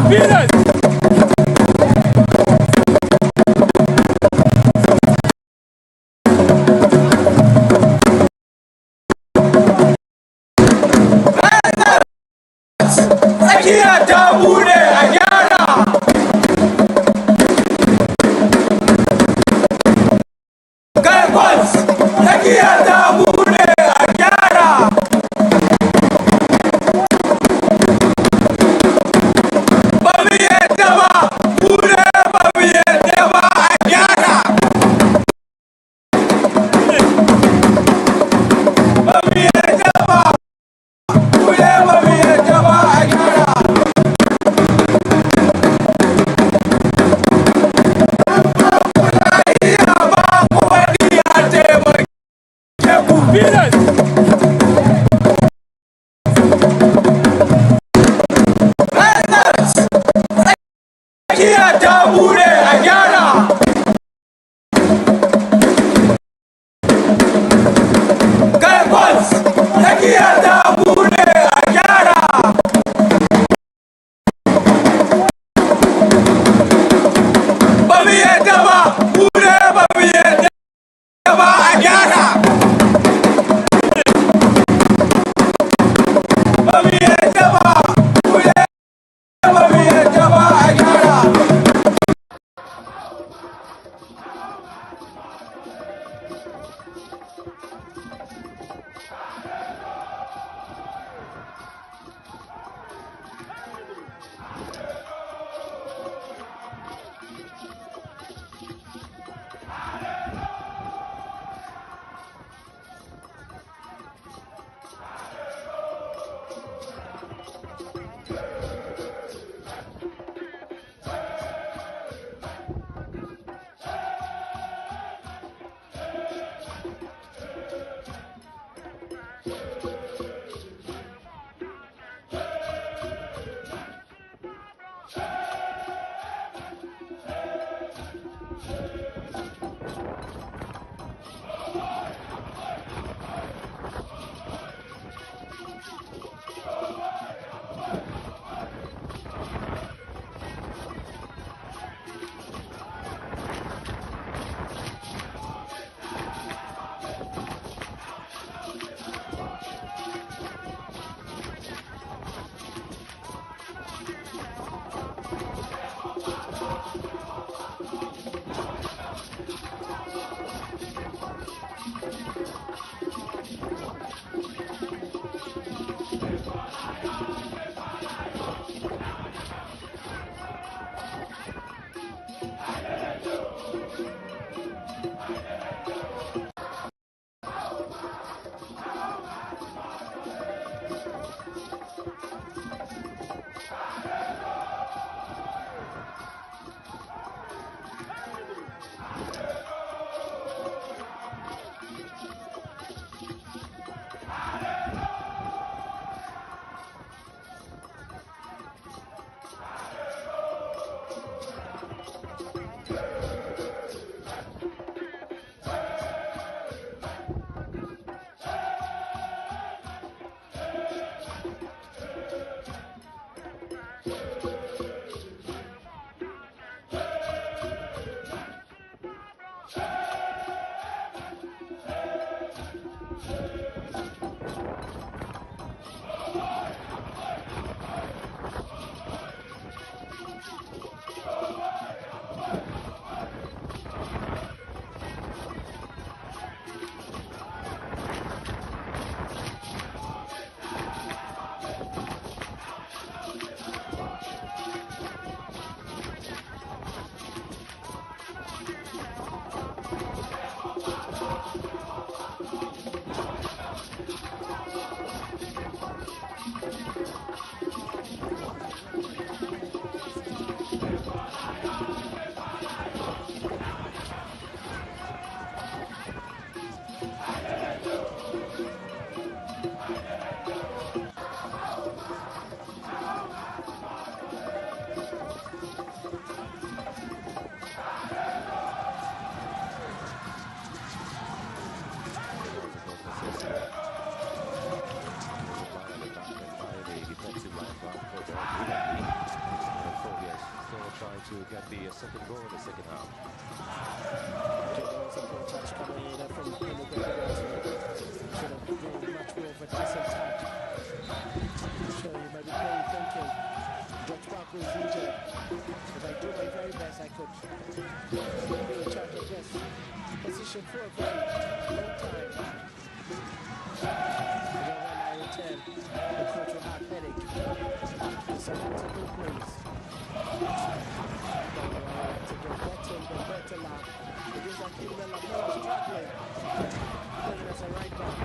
Venus! Tsakiya ta bude a gyara! Garkwas! Tsakiya ta bude a gyara! Ba mu yadda ba! Bude ba mu yadda ba a gyara! Ba mu yadda ba! Bude ba mu yadda ba a gyara! Venus! Tsakiya ta bude a gyara! Garkwas! Tsakiya ta bude a gyara! Ba mu yadda ba! Bude ba mu yadda ba a gyara! Ba mu yadda ba! Bude ba mu yadda ba a gyara! to get the second goal in the second half. There's a goal touch coming in from Penny should have been much more of a decent touch. So you might be probably thinking, George Parker is injured. If I do my very best, I could be in charge of this position for a very long time. When I return, the coach will have headache. So that's a good place. To get better and better now. Because I feel that Lamella is struggling. Playing as a right back.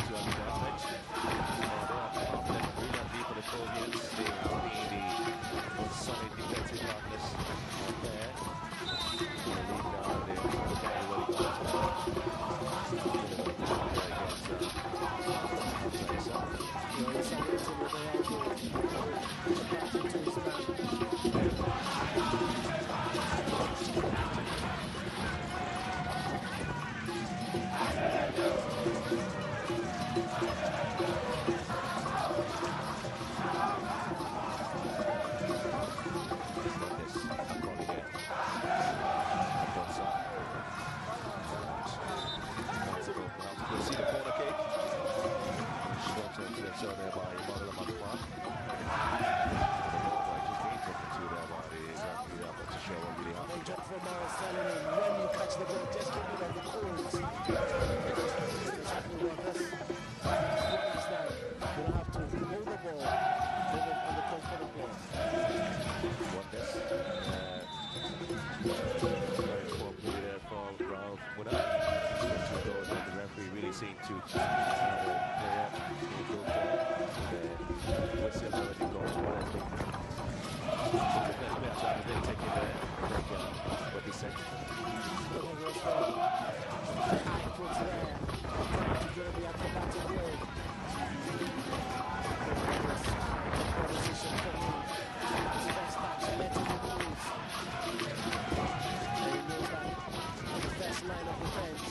To our advantage. They are brilliantly for the Colgate. They have been the most solid defensive partners there. The lead now, they are very well seem to whistle already gone well, I think. They're taking what he said. Line of defense.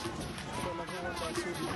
Everyone that's really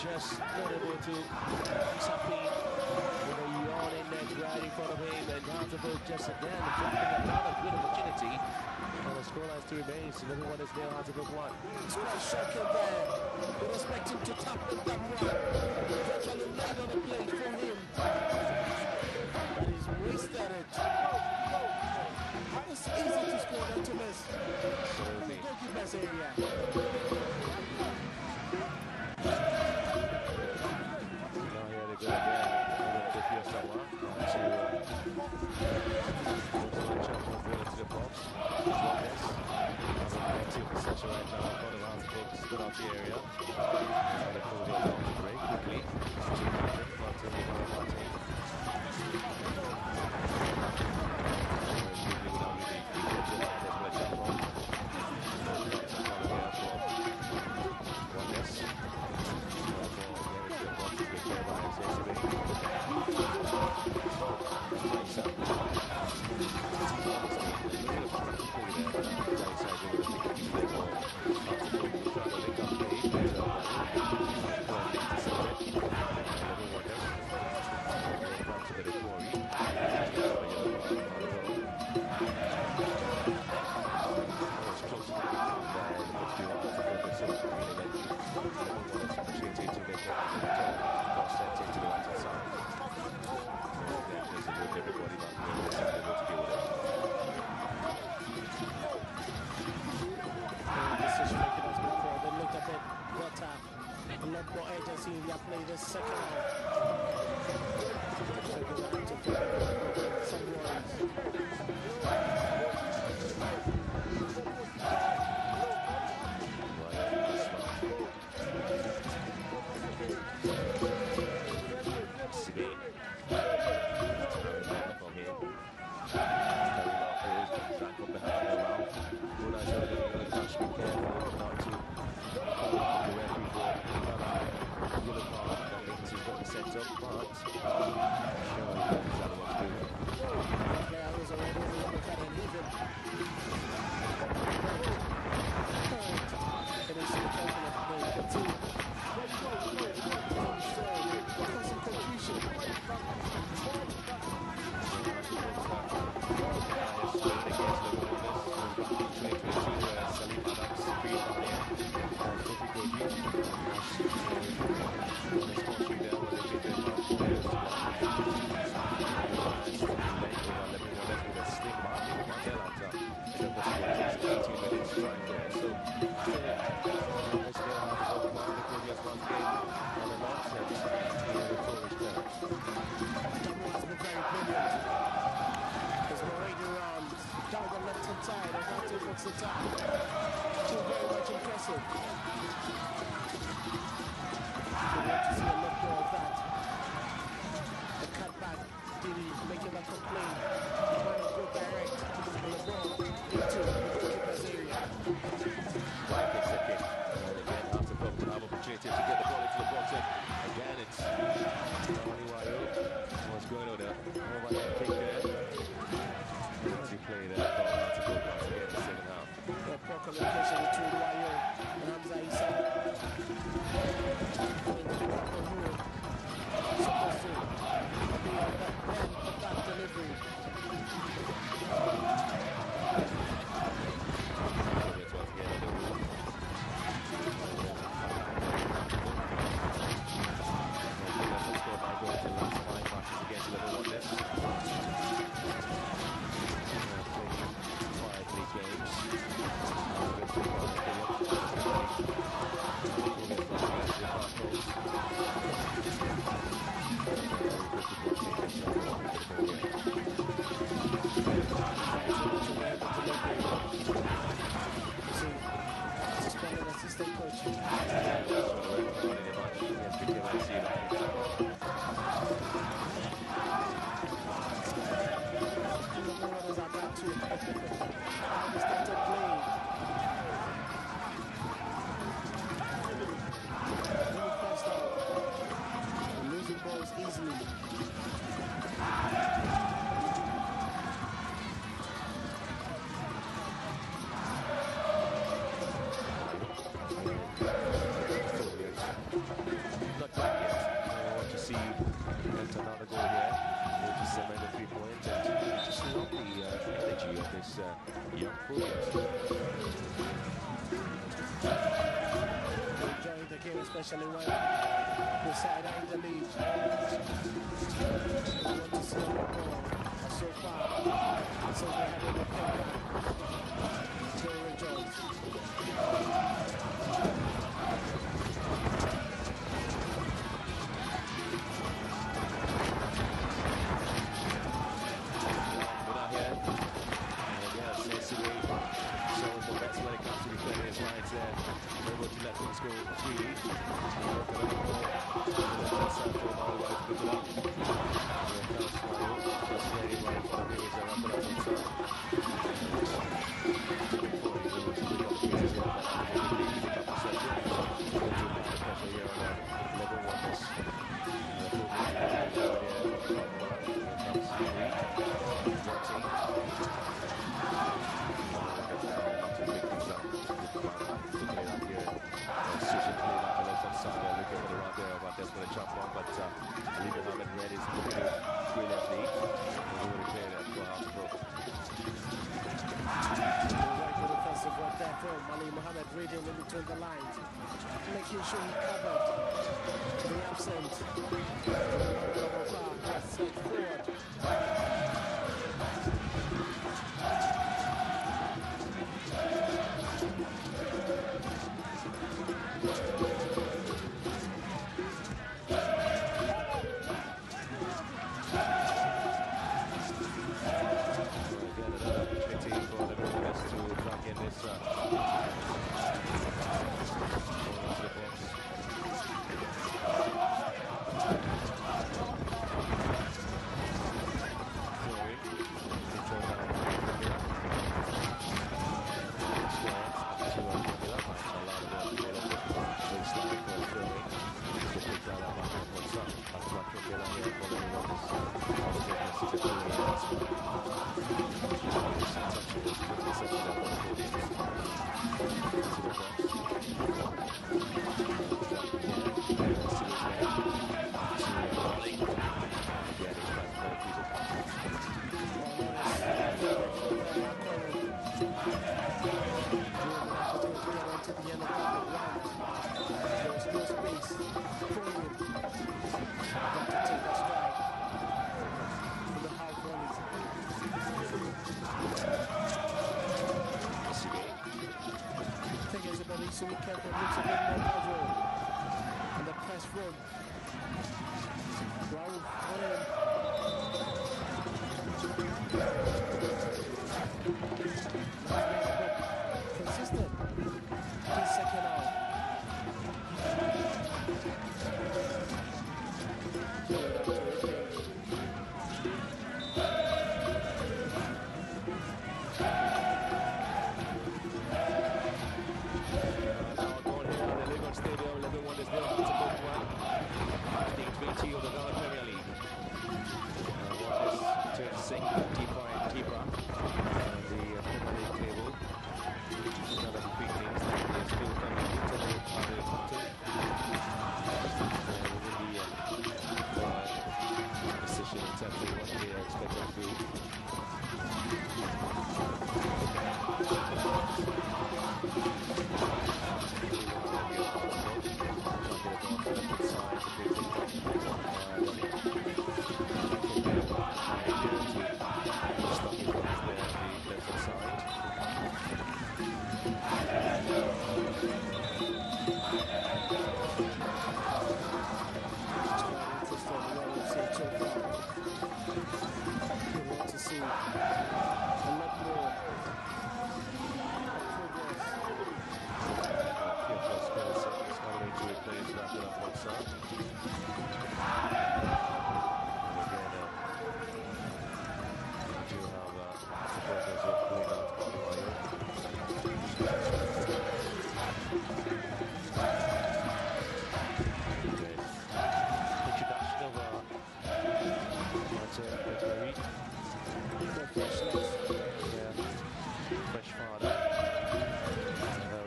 just not able to tap in with a yawn in net right in front of him, and Hartlepool just again dropping another good opportunity. And the scoreline still remains, and everyone is there, Hartlepool 1. It's quite shocking there. We were expecting to tap the that one. Virtually laid on the plate for him. But he's wasted it. It's easy to score that to miss. In the goalkeeper's area. penalty area. The Cody on the break quickly. Especially when the side are in the lead. We want to see a lot more. But so far, so they have a comeback. They rejoice. We're not here. And again, Sensible showing the best when it comes to defending his lines there. Able to let things go freely. Ali Mohammed reading in between the lines, making sure he covered the absent. Set forward. So we kept it looks a bit more casual and the press run. Raul consistent. His second out.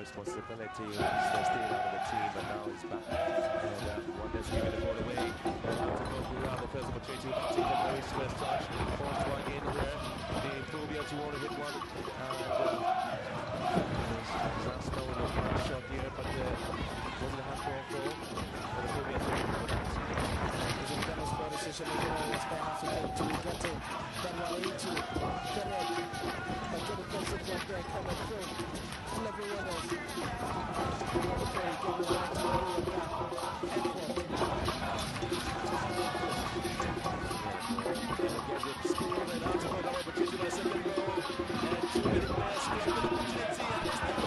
Responsibility was staying out of the team, but now he's back. And one that's giving the ball away. The first opportunity with Martin Cameroon's first touch. Forms one in here. The Fulvio to want to hit one. That's no shot here, but wasn't a handball for the Fulvio to hit one. He's in Dennis for decision again. Let's go have to get it. Then we're into Derek. A good offensive work there coming through. Level runners. Okay, give the right to the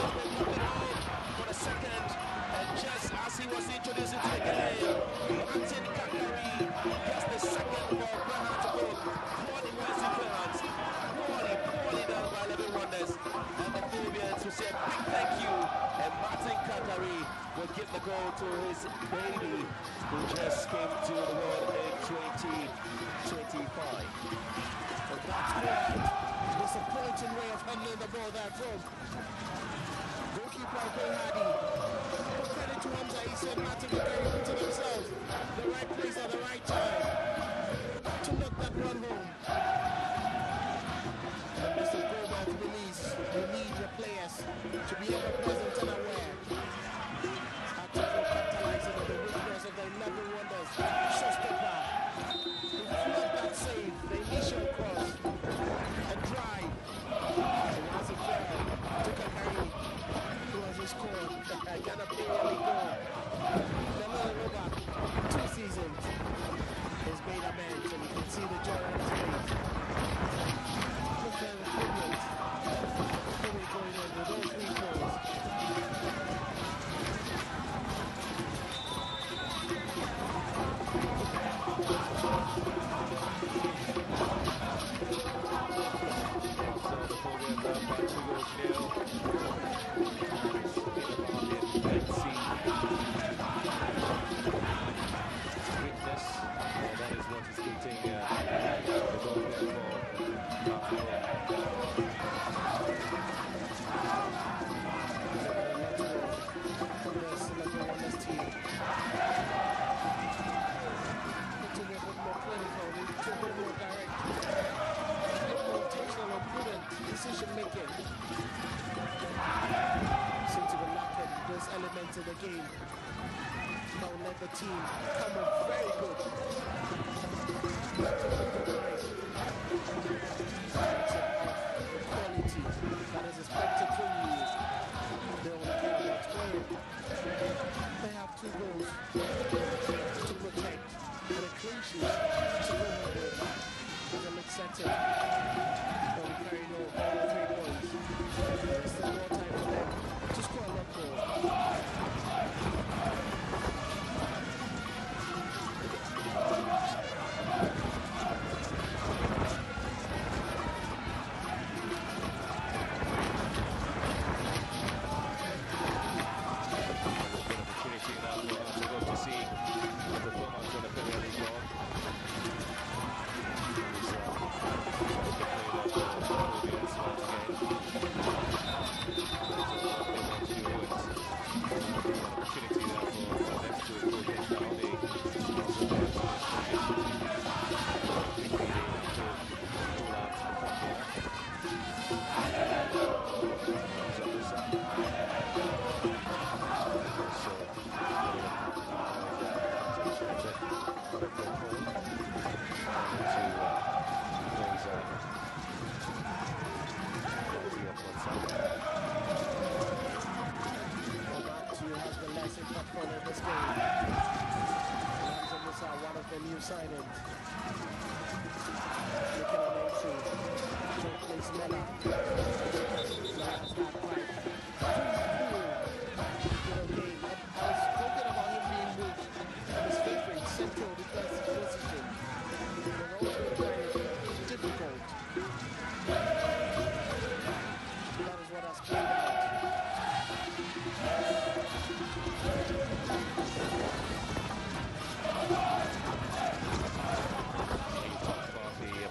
And Martin Kakari will give the goal to his baby, who just came to the world in 2025. And that's correct. Disappointing way of handling the ball there from goalkeeper Gray Hardy. But credit to Hamza, he said Martin Kakari put to themselves the right place at the right time to knock that run home. And Mr. Goldberg release, you need your players to be ever present and aware. Active capitalizing on the weakness of the 11 wonders. Shostopper, who flood that save, the initial cross, and drive. And once it fell to Kakari, who has just scored Ghana Premier League goal. Never over 2 seasons. He's made amends, and you can see the joy on his face. Look at the brilliant. Fully going in with all 3 goals. Decision making seem to be lacking those elements in the game. Now let the team come up very good. The quality that is expected from you. They only care about scoring. They have 2 goals to protect and a clean sheet to go home with as a league setting. Carrying all 3 points. There's still more time for them to score a lot more. New signings. Looking at entry. Joint place Mela. Last that pipe. Good game. I was talking about him being weak and his favorite central defensive position. But also very difficult. That is what has played out.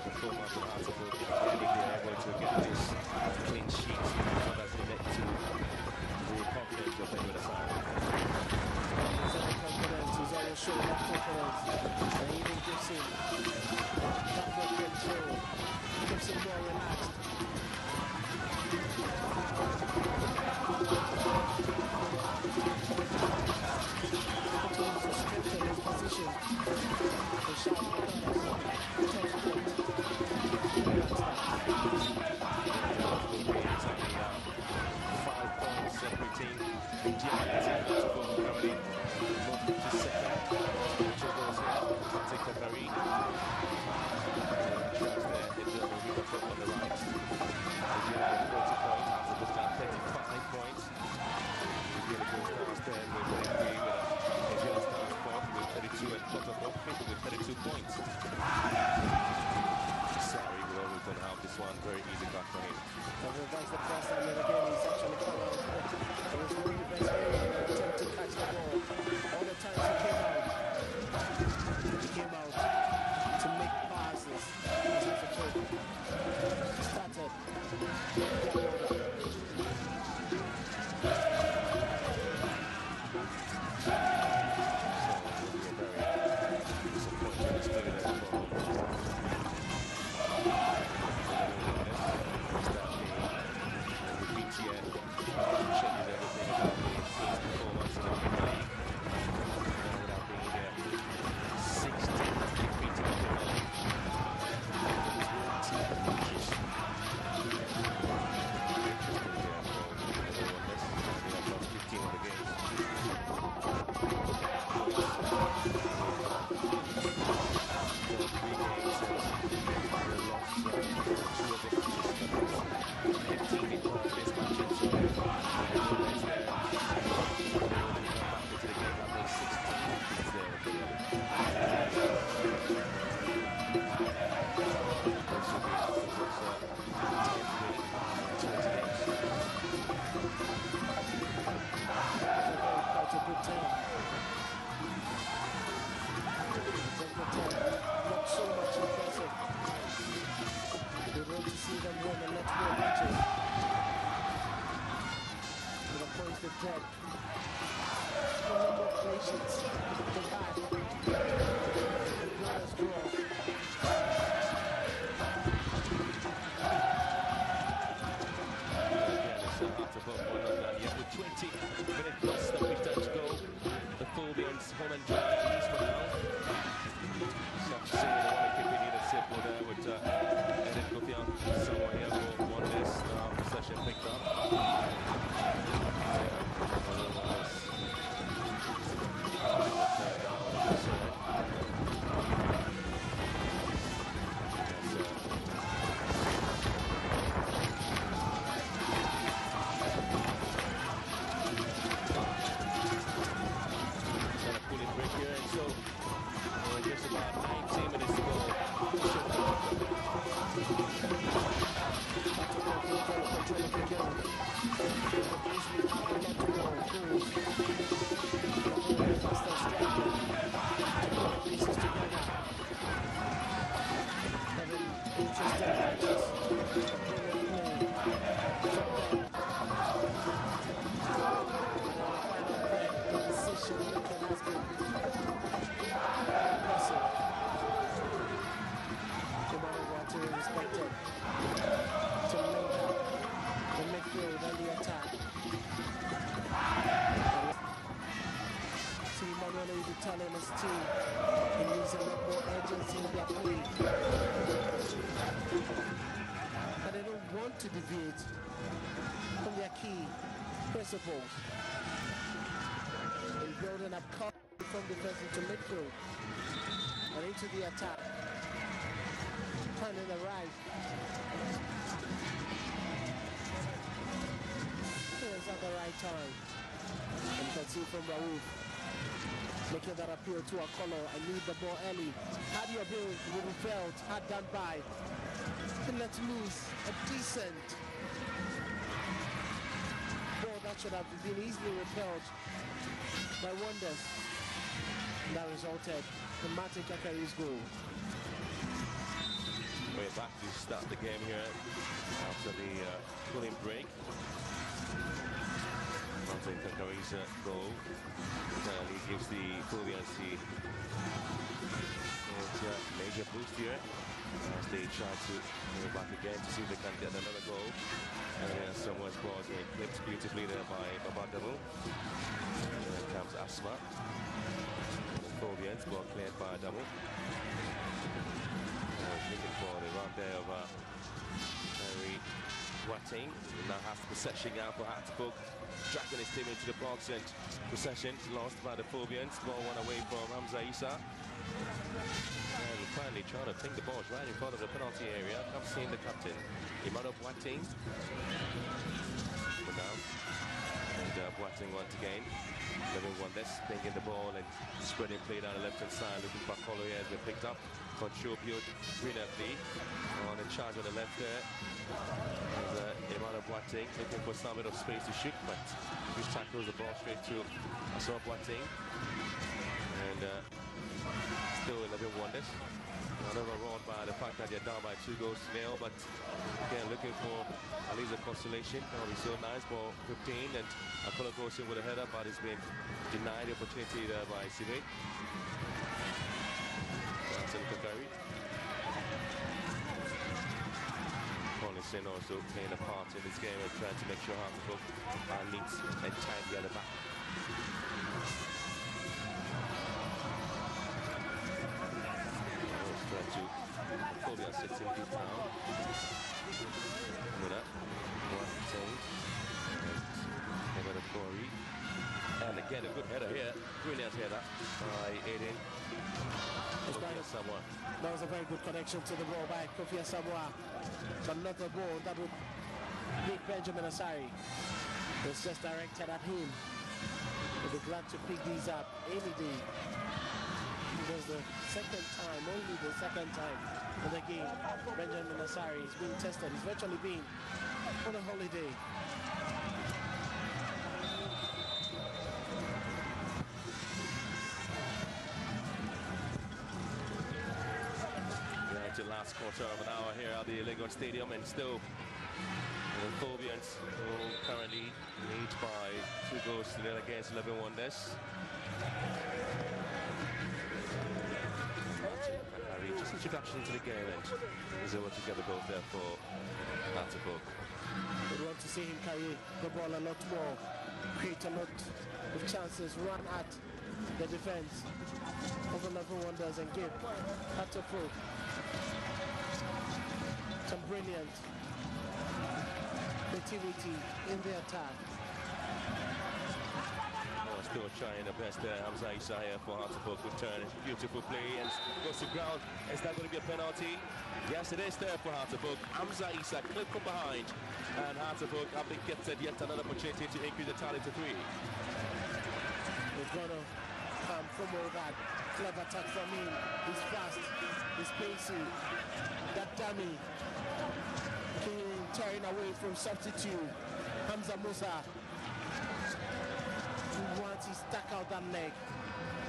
Performance of Arsenal, if they're able to get this clean sheet, what does it lead to the confidence of the other side? Confidence is always showing that confidence, and he even gives him that more control, gives him more relaxed. Continues to strengthen his position. The shot very easy back for him. That's the first time that again he's actually come out. It was really number 10. Number 10, not so much impressive. We want to see them run a lot more matches. With a point to dead. A number of patience to back. The brothers draw. With 20 minutes plus stoppage time to go, the Fulbians home and dry at least for now. Some say they want to keep it in a simple there with Eric Kofian somewhere here for one less. Now possession picked up. Just about 19 minutes to go. Telling us team he needs a lot more urgency in their play. But they don't want to deviate from their key principles in building up confidence from defense into midfield and into the attack. Finding the right. Here's at the right time. And you can see from Raouf making that appeal to a color. I need the ball early. Had your bill will be felt, had gone by. He let loose a decent ball that should have been easily repelled by Wonders. That resulted in Martin Kakari's goal. We're back to start the game here after the cooling break. Martin Kakari's goal he gives the Fulbians a major boost here as they try to go back again to see if they can get another goal. And then someone's ball is being clipped beautifully there by Babadabo. Here comes Asma. The Fulbians ball cleared by Adamo. Looking for the run there of Harry Watting. Now has possession now for Hartlepool. Dragging his team into the box and possession lost by the Fulbians. Ball one away from Hamza Isa. And finally trying to take the ball right in front of the penalty area. Comes in the captain, Emmanuel Boateng. For now. And Boateng once again. Living one less, thinking the ball and spreading play down the left-hand side. Looking for Kolo here has been picked up. Control brilliantly on the charge on the left there. Emmanuel Boateng looking for some bit of space to shoot, but just tackles the ball straight to Asma Boateng. And still 11 wonders. Overawed by the fact that they're down by 2 goals to 0, but again looking for at least a consolation. That would be so nice. Ball 15 and Akolo goes in with a header, but it's been denied the opportunity there by Sibe. Kakari. Collison also playing a part in this game and trying to make sure Hartlepool are neat and tidy at the back. Trying to Fulbian sits in deep down. With that, Boateng and Corey. And again a good header here. Brilliant header by Aiden. That was a very good connection to the ball by Kofi Asamoah, but not a ball that would make Benjamin Asari. It's just directed at him. We'll be glad to pick these up any day. It was the second time, only the second time in the game Benjamin Asari is being tested. He's virtually been on a holiday. quarter of an hour here at the Lagos Stadium, and still the Phobians who currently lead by 2 goals to 0 against 11 Wonders. Just introduction to the game, and he's able to get the goal there for Hartlepool. We want to see him carry the ball a lot more, create a lot of chances, run at the defense of 11 Wonders and give Hartlepool some brilliant activity in the attack. Still trying the best there. Hamza Issa here for Hartlepool. Good turn. Beautiful play and goes to ground. Is that going to be a penalty? Yes, it is there for Hartlepool. Hamza Issa clip from behind. And Hartlepool have been gifted yet another opportunity to increase the tally to 3. We're going to come from all that. Clever attack from him. He's fast. He's pacey. That dummy. Tearing away from substitute. Hamza Musa. Once he stuck out that leg,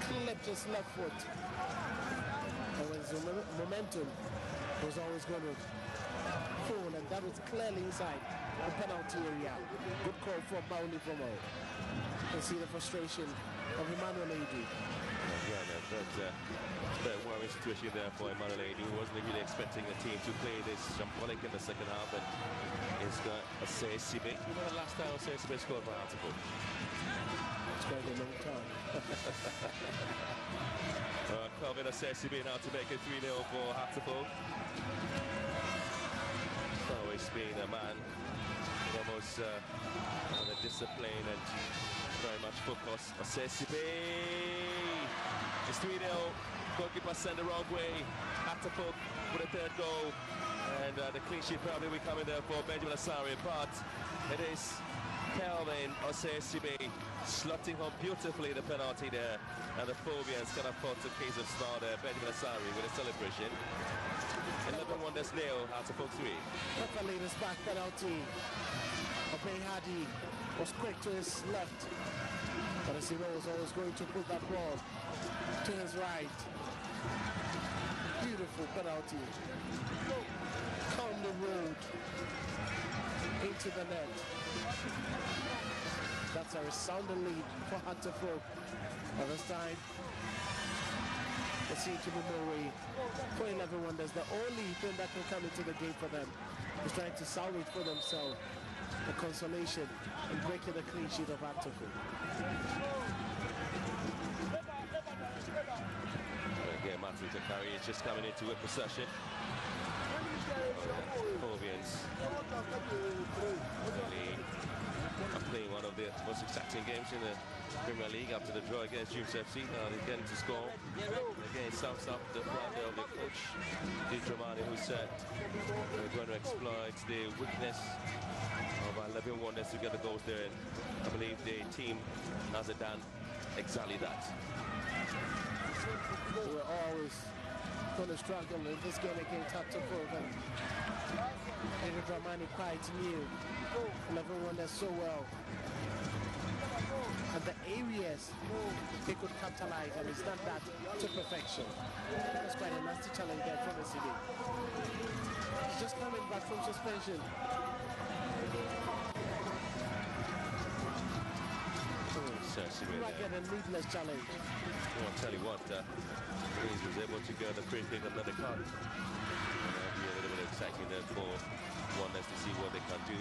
clipped his left foot. And when the momentum was always going to fall, and that was clearly inside the penalty area. Good call from Bauli Fomo. You can see the frustration of Emmanuel Adu. Yeah, that's a worrying situation there for Emmanuel Adu. He wasn't really expecting the team to play this shambolic in the second half, and it's got a CSCB. You know the last time CSCB scored for Hartlepool? It's going a long time. Calvin Assesi now to make it 3-0 for Hartlepool. Always been a man with almost the discipline and very much focus. Assesi it's 3-0. Goalkeeper sent the wrong way. Hartlepool for the 3rd goal. And the clean sheet probably will be coming there for Benjamin Asari, but it is Calvin Assesi slotting home beautifully the penalty there, and the Phobians can afford to case of star there. Benjamin Asari with a celebration. 11 Wonders nil, Hartlepool 3. Perfectly this back penalty. Obey Hadi was quick to his left, but as he was always going to put that ball to his right. Beautiful penalty. On the road into the net. That's a resounding lead for Hartlepool. At this time, there seems to be no way for 11 Wonders. The only thing that can come into the game for them is trying to salvage for themselves a consolation and breaking the clean sheet of Hartlepool. Again, Matthew Takari is just coming into a possession. Phobians really are playing one of the most exciting games in the Premier League after the draw against Dreams FC. Now they get to score. Again, sums up the blunder of the coach, Di Dramani, who said they're going to exploit the weakness of 11 Wonders to get the goals there. And I believe the team has done exactly that. We're always going to struggle in this game against Hartlepool. Di Dramani quite knew 11 Wonders so well, and the areas they could capitalize, and it's not that to perfection. That's quite a nasty challenge there from the city. He's just coming back from suspension. Like a needless challenge. Well, I'll tell you what, he was able to get the free kick another card. It'll be a little bit exciting there for Wonders to see what they can do.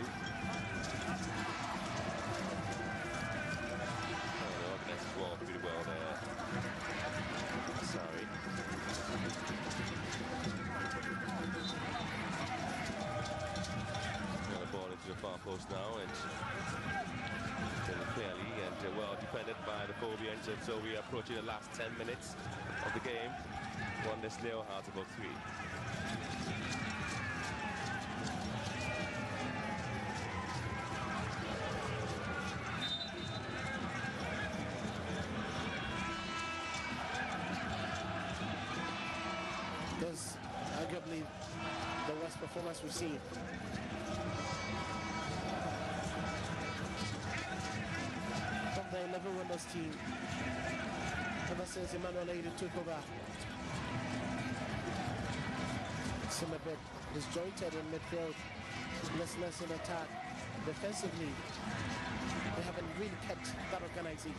They organized as well pretty well there. Sorry. Got the ball into the far post now, and clearly and well defended by the Phobians, and so we are approaching the last 10 minutes of the game. Wonders nil, Hartlepool 3. This arguably the worst performance we've seen. From the 11 Wonders team ever since Emmanuel Adu took over. seem a bit disjointed in midfield, listless in attack. Defensively, they haven't really kept that organization.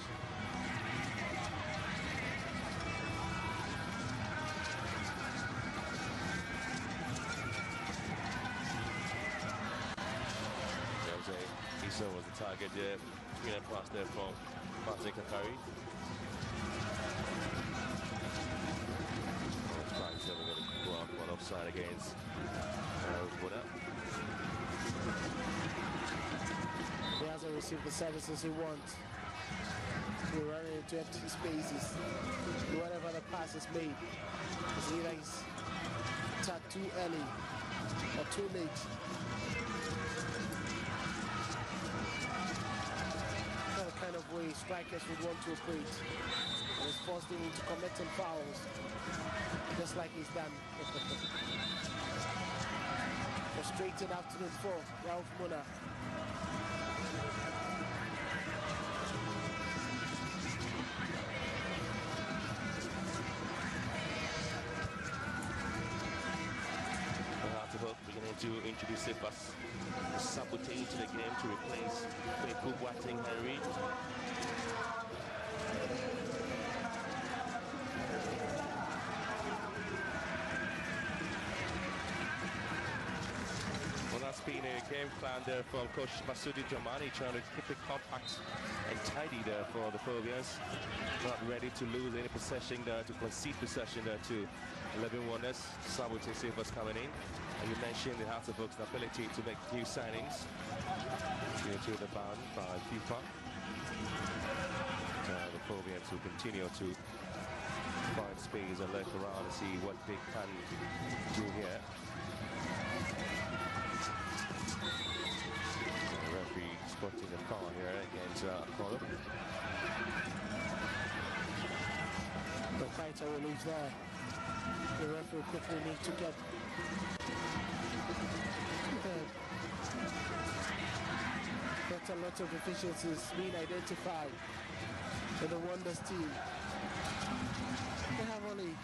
Issa was the target there. Screen and pass there from Martin Kakari. So we're going to go out one offside against Buddha. He hasn't received the services he wants. We're running into empty spaces. Whatever the pass is made, it's either he's tapped too early or too late. Not the kind of way strikers would want to operate. And it's forced him into committing fouls, just like he's done. Frustrated afternoon for Ralph Muna. Beginning to introduce Sifas Sabute into the game to replace Kweku Boateng Henry. Well, that's been a game plan there from Coach Masudi Dramani, trying to keep it compact and tidy there for the Phobians. Not ready to lose any possession there, to concede possession there to 11 Wonders. Sabute Sifas coming in. And you mentioned the Hearts of Oak's ability to make new signings due to the ban by FIFA. The Phobians will continue to find space and look around and see what they can do here. The referee spotting a foul here against Apollo. The fighter will leave there. The referee quickly needs to get that's a lot of deficiencies being identified in the Wonders team. They have only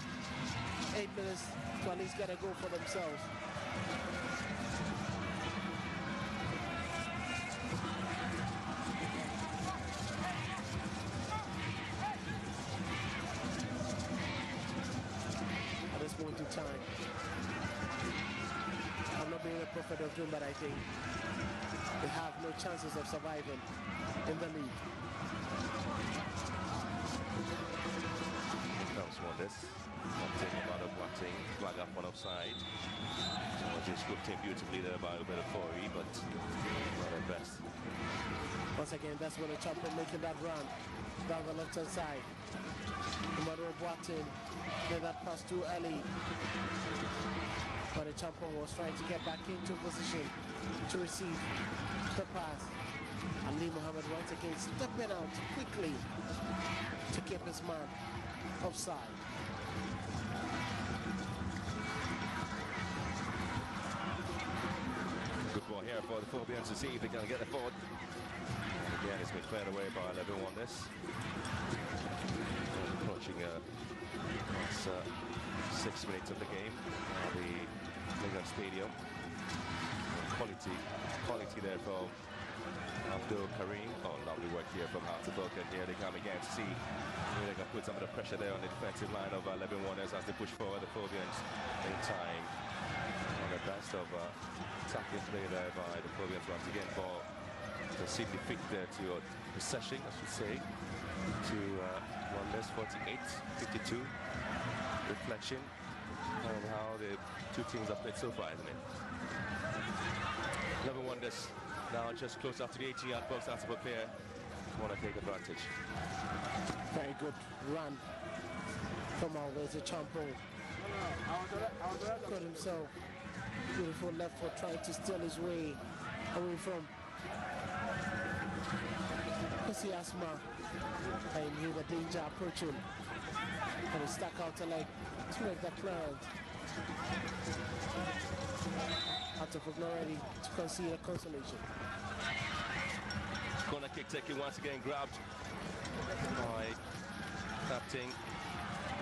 8 minutes to at least get a goal for themselves. At this point in time, I'm not being a prophet of doom, but I think they have no chances of surviving in the league. That was Wonders. Something about a Boateng, flag up on offside. Just looked in beautifully there by Roberto Fori, but not at best. Once again, that's when the champion making that run down the left-hand side. Roberto Boateng made that pass too early. But the champion was trying to get back into position to receive the pass. Ali Mohammed once again stepping out quickly to keep his man offside. Good ball here for the Phobians to see if they can get the forward. Again, it's been cleared away by 11 Wonders. Approaching 6 minutes of the game at the Lagos Stadium. Quality there from Abdul Karim. Oh, lovely work here from Hearts of Oak, and here they come again to see if they can put some of the pressure there on the defensive line of 11 Wonders as they push forward the Phobians in time. On the best of attacking play there by the Phobians once again for to see defeat there to possession, I should say, to Wonders 48-52. Reflection on how the two teams have played so far, isn't it? 11 Wonders now just close up to the 18-yard box. That's a player want to take advantage. Very good run from Always a Champo. Got himself beautiful left foot, trying to steal his way away from Kosi Asma. I knew the danger approaching, and he stuck out a leg to make that clearance. Out of not ready to concede a consolation. Corner kick taken once again, grabbed by Captain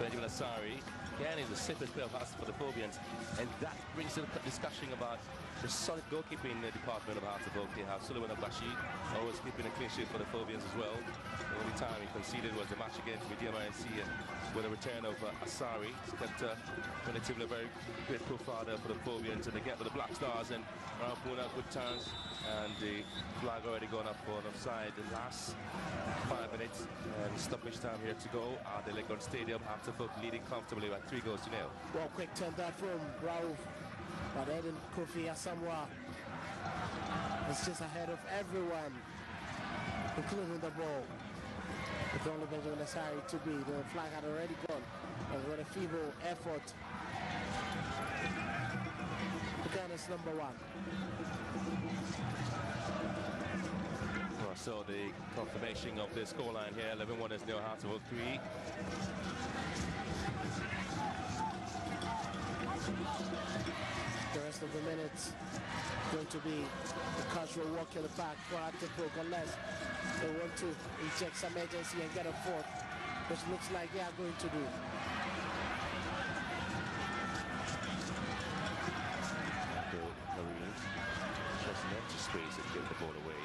Benjamin Asari. again is a separate pair of hands for the Phobians, and that brings to the discussion about the solid goalkeeping department of Hearts of Oak. They have Suleiman Abashi, always keeping a clean sheet for the Phobians as well. The only time he conceded was the match against Mediama NC, and with a return of Asari. He's kept relatively very great profile there for the Phobians, and they get with the Black Stars, and Ralph Moon out good chance, and the flag already gone up for an offside. The last 5 minutes and stoppage time here to go at the Legon Stadium. Hearts of Oak leading comfortably by 3-0. Well, quick turn that from Rauf, but Eden Kofi Asamoah is just ahead of everyone, including the ball. It's only Benjamin Asari to be. The flag had already gone, and with a feeble effort, Ghana's number 1. So the confirmation of the scoreline here, 11-1 is now Hearts of Oak 3. The rest of the minutes going to be a casual walk in the park for Hearts of Oak, unless they want to inject some urgency and get a fourth, which looks like they are going to do. Marines just an empty space and give the ball away.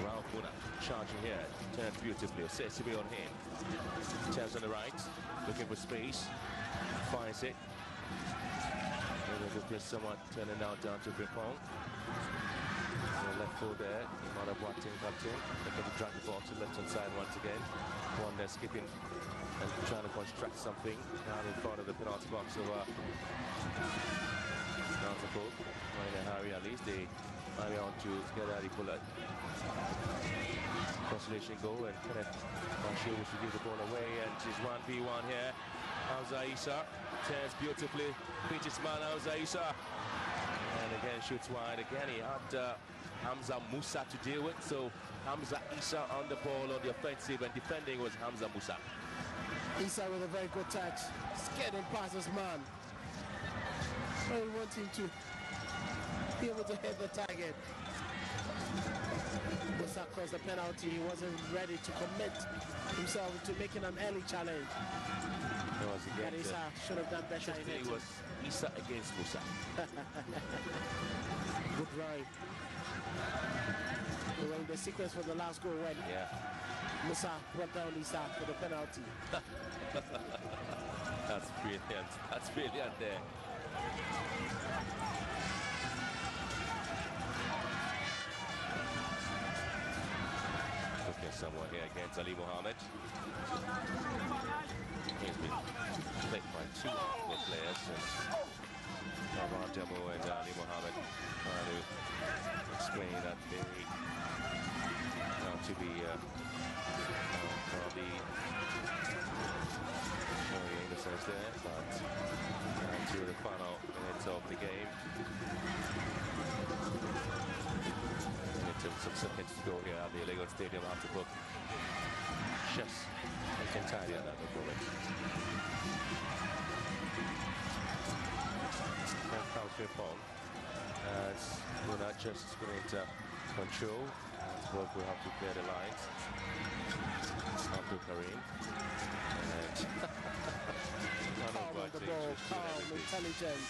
Ralph Muna charging here, turns beautifully, says to be on him. Turns on the right, looking for space, finds it. There's someone turning now down to Frimpong. Left foot there, Imada Boateng comes in. They're going to drag the ball to left hand side once again. One there skipping and trying to construct something down in front of the penalty box of Hearts of Oak. Trying to hurry at least. They might be on to get out the bullet. Consolation goal, and Kenneth Marshall should give the ball away, and she's 1v1 here. Hamza Issa turns beautifully, pinches man Hamza Issa, and again shoots wide. Again he had Hamza Musa to deal with, so Hamza Issa on the ball on the offensive, and defending was Hamza Musa. Issa with a very good touch, skidding past his man. I want him to be able to hit the target. Musa crossed the penalty. He wasn't ready to commit himself to making an early challenge. And Issa should have done better. It was Issa against Musa. Good drive. We were in the sequence for the last goal when Musa brought down Issa for the penalty. That's brilliant. That's brilliant there. Looking somewhere here against Ali Mohammed. He's been played by 2 good players, and Marwan Jamo and Ali Mohammed trying to explain that they want to be probably showing innocence there, but to the final minutes of the game. Some seconds to go here at the Legon Stadium after book. Just entirely at that moment. And Carl Frimpong as we're not just going into control, but we'll have to clear the lines. Abdul Karim. And calm on the ball, calm, intelligent.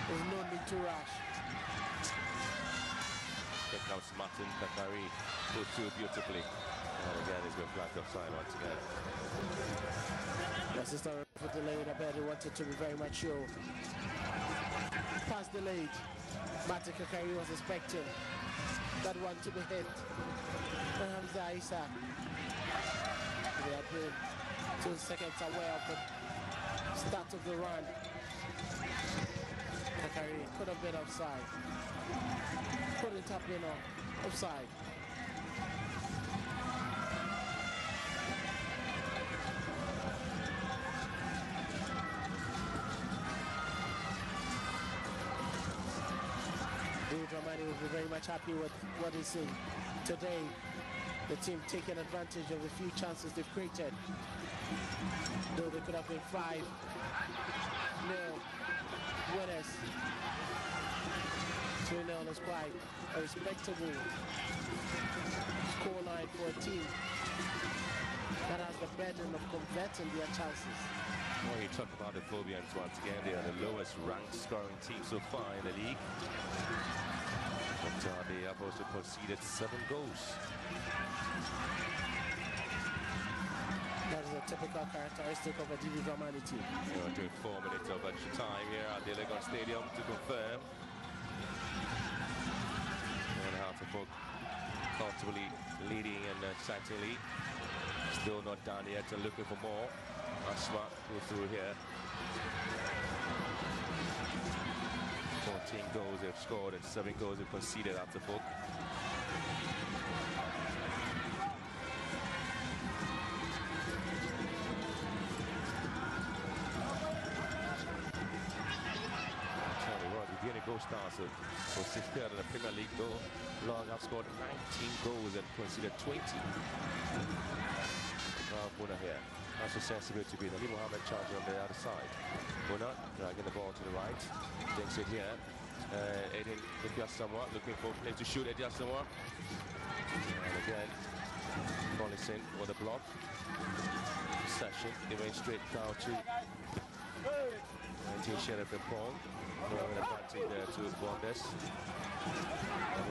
There's no need to rush. Here comes Martin Kakari, who threw beautifully. And again, he's been flagged offside once again. The assistant for delayed. I bet he wanted to be very mature. Pass delayed. Martin Kakari was expecting that one to be hit. And Hamza Issa. They have been 2 seconds away of the start of the run. Kakari could have been offside. Couldn't tap in on offside. Dramani will be very much happy with what he's seen today. The team taking advantage of the few chances they've created. Though they could have been 5-0 winners. 2-0 is quite a respectable scoreline for a team that has the burden of converting their chances. Well, you talk about the Phobians once again. They are the lowest ranked scoring team so far in the league. But they have also conceded 7 goals. That is a typical characteristic of a DB Dramani team. We're doing 4 minutes of extra time here at the Legon Stadium to confirm. And Hartlepool comfortably leading and excitingly. Still not done yet and looking for more. Asma go through here. 14 goals they've scored and 7 goals they've conceded at the book. Vienna Gold Stars for 6th in the Premier League though. Long have scored 19 goals and conceded 20. Buna here. That's a sensibility to be. Ali Mohammed charging on the other side. Buna dragging the ball to the right. Takes it here. Aiden Ediasamoah looking for play to shoot Ediasamoah. And again, Collison with a block. Session. They went straight down to 19 Sheriff and Pong. Throwing a advantage there to Bondes.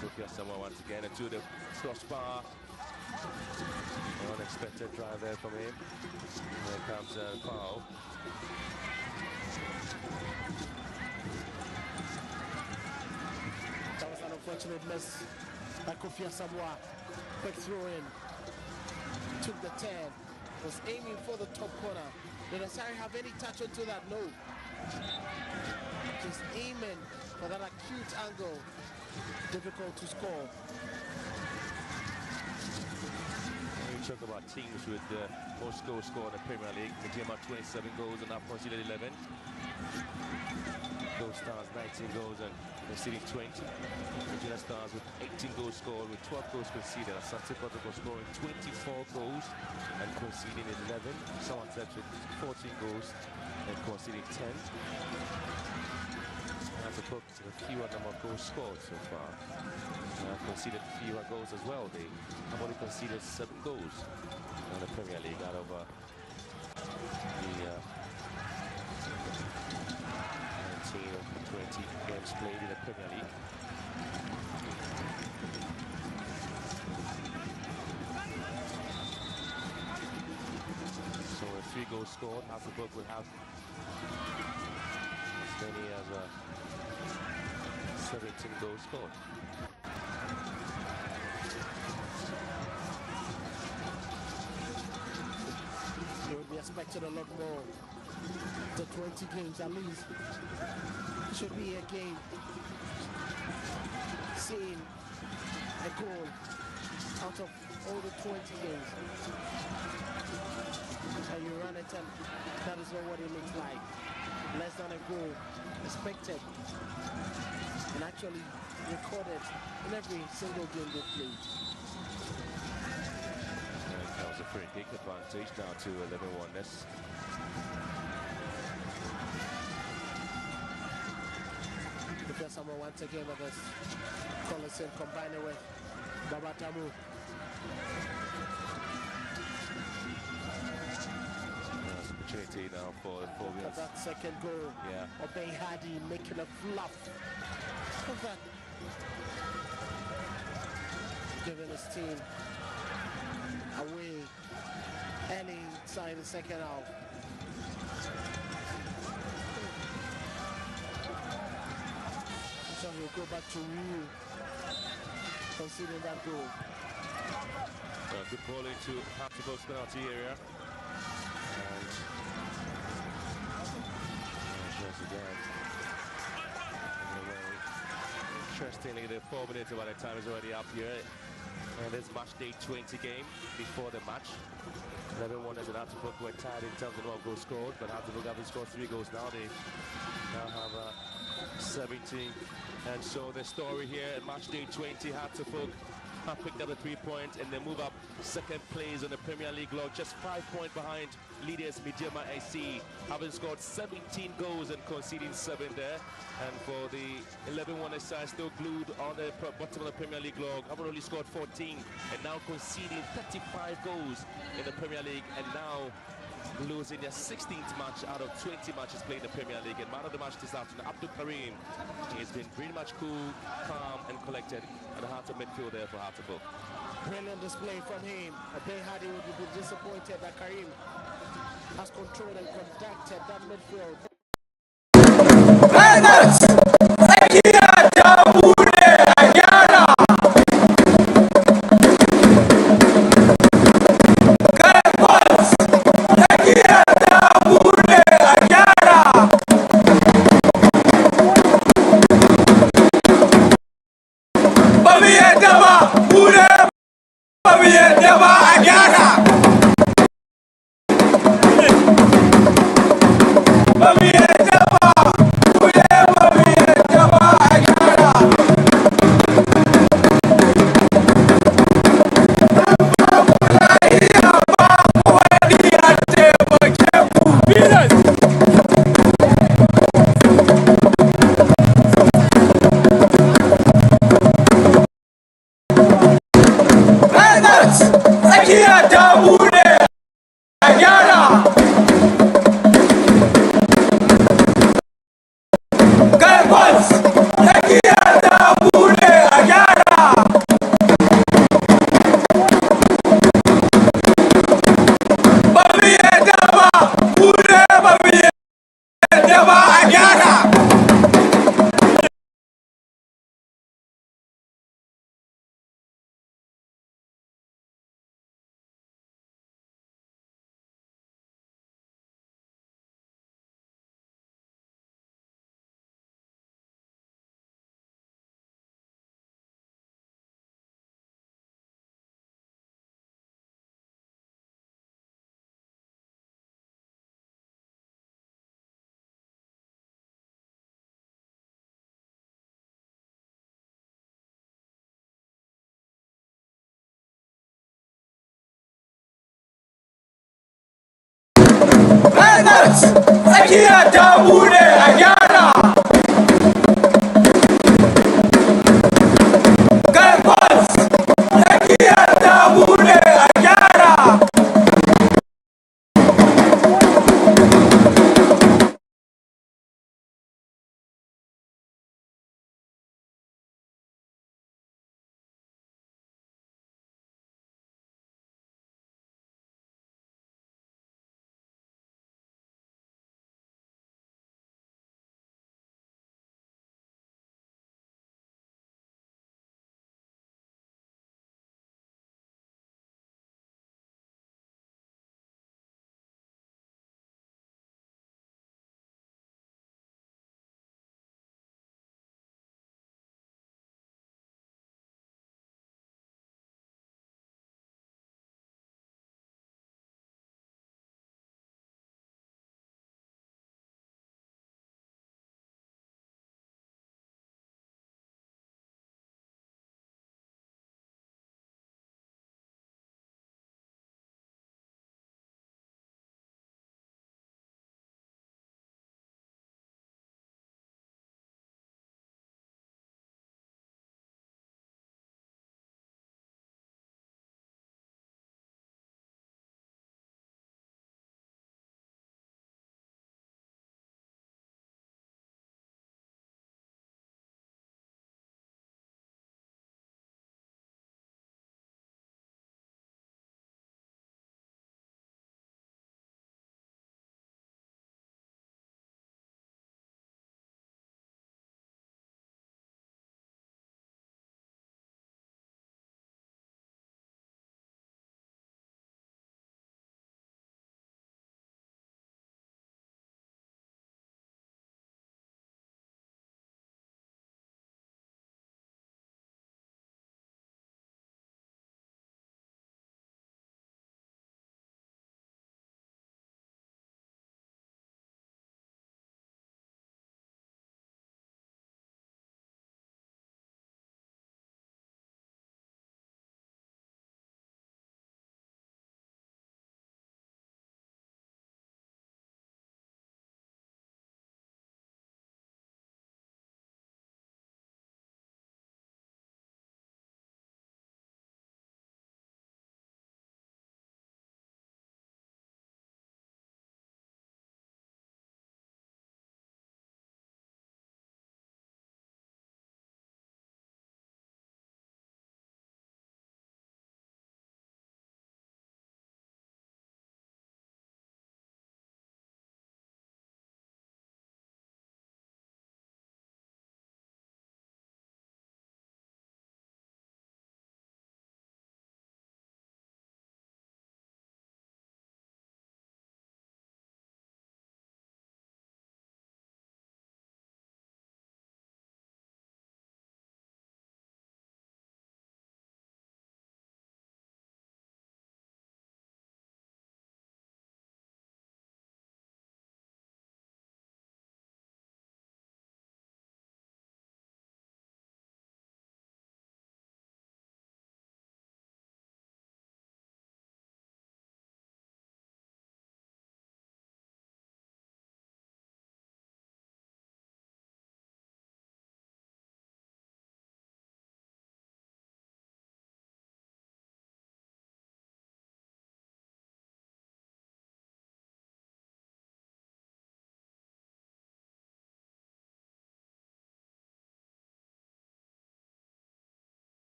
Ediasamoah once again and to the crossbar. Unexpected drive there from him. There comes a foul. That was an unfortunate miss by Kofi Asamoah. Quick throw in. Took the turn. Was aiming for the top corner. Did Asari have any touch onto that? No. Just aiming for that acute angle. Difficult to score. Talk about teams with the most goals scored in the Premier League. Medema 27 goals and now conceded 11. Gold Stars 19 goals and conceding 20. Medina Stars with 18 goals scored with 12 goals conceded. Asante Kotoko scoring 24 goals and conceding 11. Somerset with 14 goals and conceding 10. As a book, a fewer number of goals scored so far. Conceded fewer goals as well. They have only conceded 7 goals in the Premier League out of the 19 or 20 games played in the Premier League. So if 3 goals scored, Hasselburg will have as many as 17 goals scored. They would be expected a lot more. The 20 games at least should be a game seeing a goal out of all the 20 games. And you run it and that is not what it looks like. Less than a goal expected and actually recorded in every single game they played. That was a free kick advantage down to 11-1. This. The first summer once again with us. Collison combining with Babatamu. Opportunity now for the Phobians. That second goal. Yeah. Obey Hardy making a fluff of that. Giving his team away early inside the second half. So he'll go back to Ryu considering that goal. Good ball into Hartlepool's penalty area. And again. Interestingly, the 4 minutes by the time is already up here. And this match day 20 game before the match. 11-1 as an Hartlepool were tied in terms of what goals scored, but Hartlepool haven't scored 3 goals now. They now have 17. And so the story here at match day 20, Hartlepool have picked up the 3 points and they move up second place on the Premier League log, just 5 points behind leaders Midiyama AC, having scored 17 goals and conceding 7 there. And for the 11-1 side, still glued on the bottom of the Premier League log, having only scored 14 and now conceding 35 goals in the Premier League, and now losing their 16th match out of 20 matches playing the Premier League. And man of the match this afternoon, Abdul Karim. He's been pretty much cool, calm and collected at the heart of midfield there for Hartlepool. Brilliant display from him. Ben Hadi would be disappointed that Karim has controlled and conducted that midfield. Raiders tsakiya ta bude a gyara. Gargols tsakiya ta bude a gyara. Ba mu yadda ba, bude ba mu yadda ba a gyara. Ba mu yadda ba, bude ba mu yadda ba a gyara. Iya ba wani ya taimake ku. Bilas. Raiders tsakiya ta bude a gyara. Gargols tsakiya ta bude a gyara. Ba mu yadda ba, bude ba mu yadda ba a gyara. Raiders tsakiya ta bude a gyara.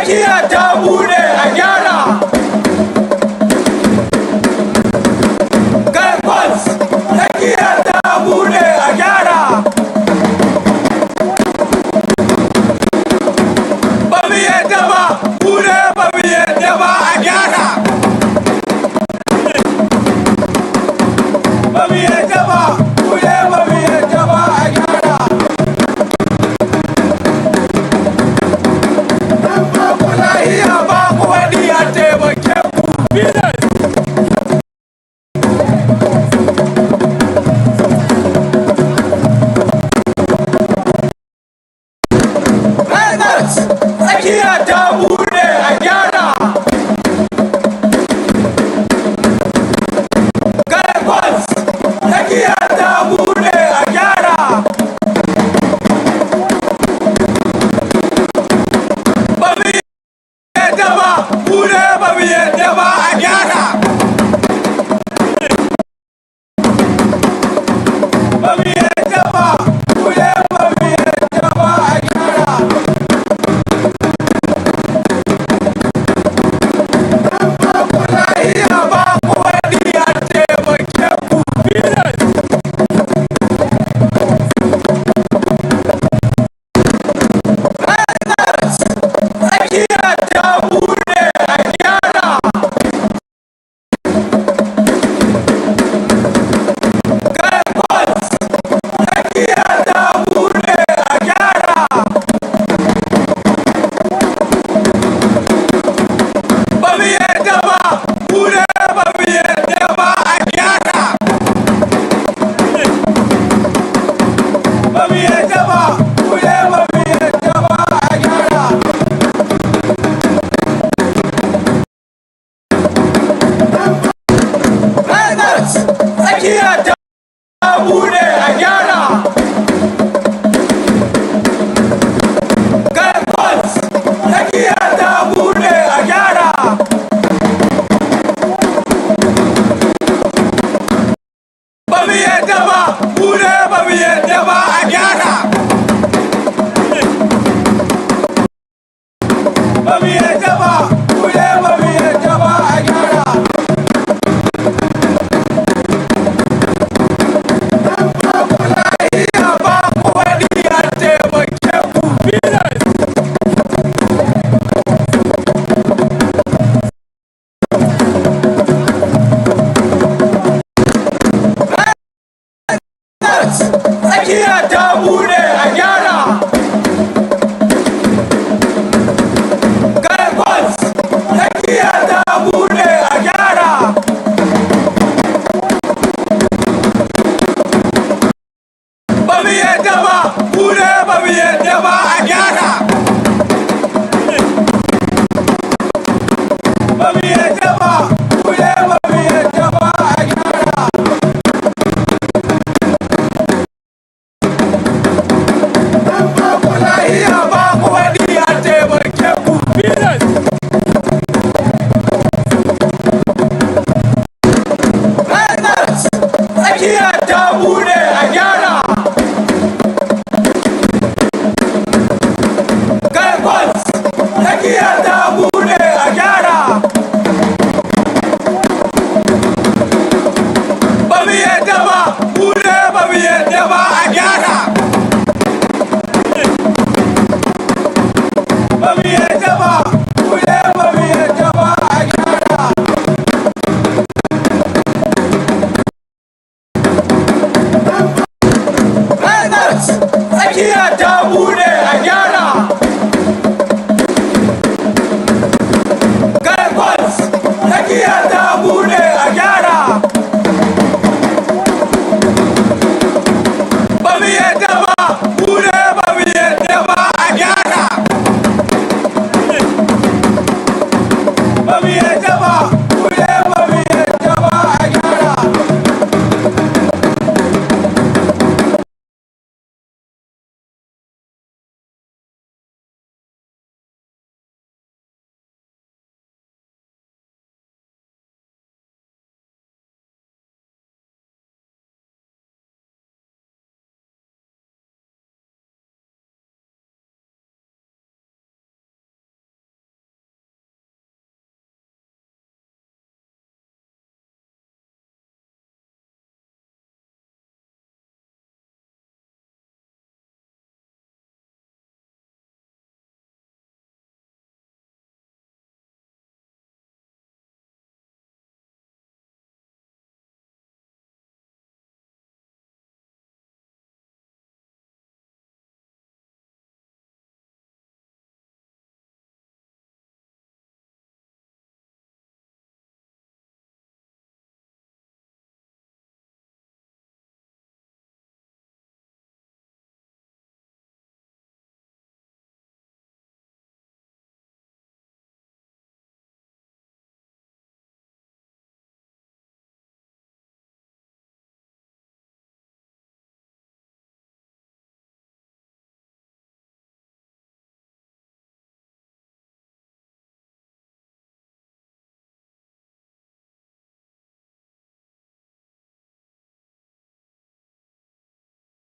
tsakiya ta bude a gyara Garkwas tsakiya ta bude a gyara ba mu yadda ba bude ba mu yadda ba a gyara ba mu yadda ba bude ba mu yadda ba a gyara dan ba ku lahiya ba ku wani a taimake ku bidan tsakiya ta bude a gyara Garkwas tsakiya ta bude a gyara ba mu yadda ba bude ba mu yadda ba a gyara ba mu yadda ba bude ba mu yadda ba a gyara lahiya ba ku wani a taimake ku bidan tsakiya ta bude a gyara Garkwas tsakiya ta bude a gyara ba mu yadda ba bude ba mu yadda ba a gyara ba mu yadda ba bude ba mu yadda ba a gyara tsakiya ta bude